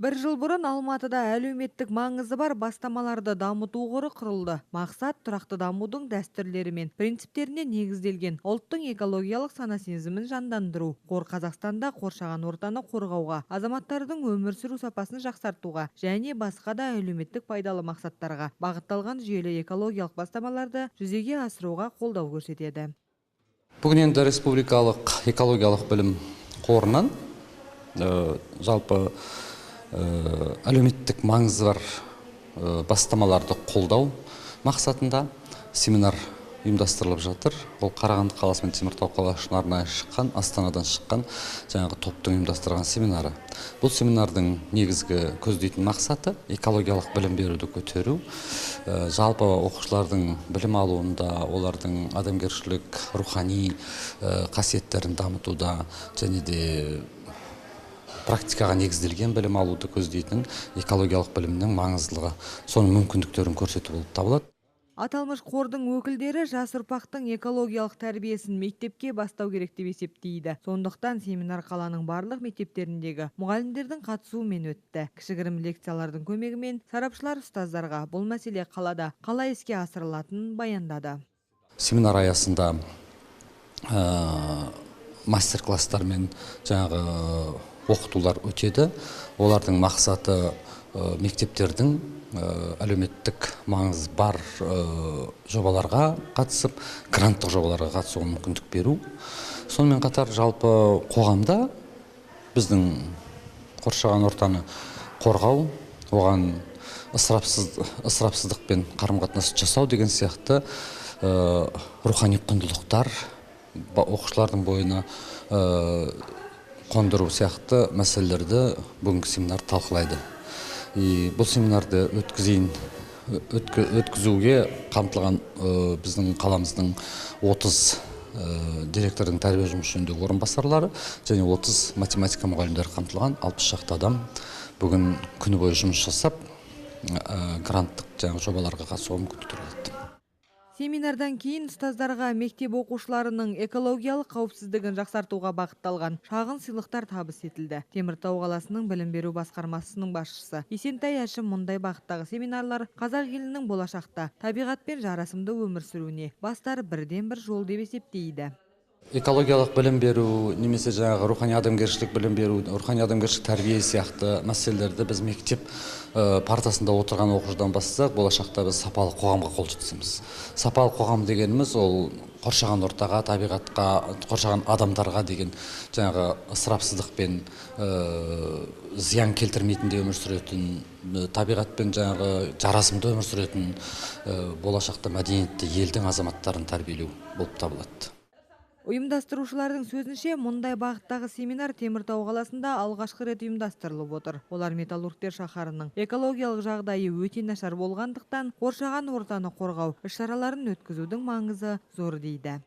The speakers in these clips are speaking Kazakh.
Bir жыл бұрын Алматыда әлеуметтік маңызы бар бастамаларды дамыту қоры құрылды. Мақсат тұрақты дамудың дәстүрлері мен принциптеріне негізделген ұлттың экологиялық сана-сезімін жандандыру. Қор Қазақстанда қоршаған ортаны қорғауға, азаматтардың өмір сүру сапасын жақсартуға және басқа да әлеуметтік пайдалы мақсаттарға бағытталған жүйелі экологиялық бастамаларды жүзеге асыруға қолдау көрсетеді. Бүгін енді республикалық экологиялық білім қорынан жалпы әлеуметтік маңызы бар бастамаларды қолдау мақсатында семинар ұйымдастырылып жатыр. Ол Қарағанды қаласы мен Теміртау қаласынан арнайы шыққан, Астанадан шыққан жаңағы топтың ұйымдастырған семинары. Бұл семинардың негізгі көздейтін мақсаты экологиялық білім беруді көтеру, жалпы оқушылардың білім алуында, олардың адамгершілік, рухани қасиеттерін дамытуда және де практикаға негізделген білім алуды көздейтін экологиялық білімнің маңыздылығы, соның мүмкіндіктерін көрсету болып табылады. Аталмыш қордың өкілдері жас ұрпақтың экологиялық тәрбиесін мектепке бастау керек деп есептейді. Сондықтан семинар қаланың барлық мектептеріндегі мұғалімдердің қатысуымен өтті. Кішігірім лекциялардың көмегімен сарапшылар ұстаздарға бұл мәселе қалада қалай іске асырылатынын баяндады. Семинар аясында мастер-класстар мен жаңағы оқытулар өтеді. Олардың мақсаты мектептердің әлеуметтік маңызы бар жобаларға қатысып, гранттық жобаларға қатысуға мүмкіндік беру. Сонымен қатар жалпы қоғамда біздің қоршаған ортаны қорғау, оған ысырапсыздықпен қарым-қатынас жасау деген сияқты рухани құндылықтар оқушылардың бойына қондыру сияқты мәселелерді бүгінгі семинар талқылайды. Бұл семинарды өткізуге қамтылған біздің қаламыздың 30 директордың тәрбие жұмысы жөніндегі орынбасарлары және 30 математика мұғалімдері қамтылған 60 шақты адам бүгін күні бойы жұмыс жасап, гранттық жобаларға қатысуға мүмкіндік алды. Семинардан кейін ұстаздарға мектеп оқушыларының экологиялық қауіпсіздігін жақсартуға бағытталған шағын сыйлықтар табыс етілді. Теміртау қаласының білім беру басқармасының басшысы Есентай Әшім мұндай бағыттағы семинарлар қазақ елінің болашақта табиғатпен жарасымды өмір сүруіне бастары бірден бір жол деп есептейді. Экологиялық білім беру, немесе жаңағы рухани адамгершілік білім беру, рухани адамгершілік тәрбие сияқты мәселелерді біз мектеп партасында отырған оқушыдан бастасақ, болашақта біз сапалы қоғамға қол жеткіземіз. Сапалы қоғам дегеніміз ол қоршаған ортаға, табиғатқа, қоршаған адамдарға деген жаңағы ысырапсыздықпен зиян келтірмейтіндей өмір сүретін, табиғатпен жаңағы жарасымды өмір сүретін болашақта мәдениетті елдің азаматтарын тәрбиелеу болып табылады. Ұйымдастырушылардың сөзінше, мұндай бағыттағы семинар Теміртау қаласында алғашқы рет ұйымдастырылып отыр. Олар металлургтер шаһарының экологиялық жағдайы өте нашар болғандықтан, қоршаған ортаны қорғау іс-шараларын өткізудің маңызы зор дейді.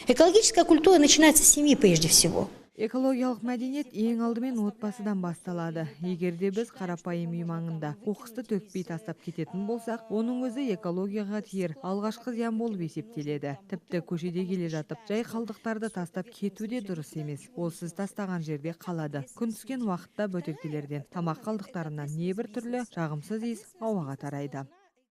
Экологическая культура начинается с семьи прежде всего. Экологиялық мәдениет ең алдымен отбасыдан басталады. Егерде біз қарапайым үй маңында қоқысты төкпей тастап кететін болсақ, оның өзі экологияға тиер алғашқы зиян болып есептеледі. Тіпті көшеде келе жатып, жай қалдықтарды тастап кету де дұрыс емес. Ол сіз тастаған жерде қалады. Күн түскен уақытта бөтелкелерден, тамақ қалдықтарынан небір түрлі жағымсыз иіс ауаға тарайды.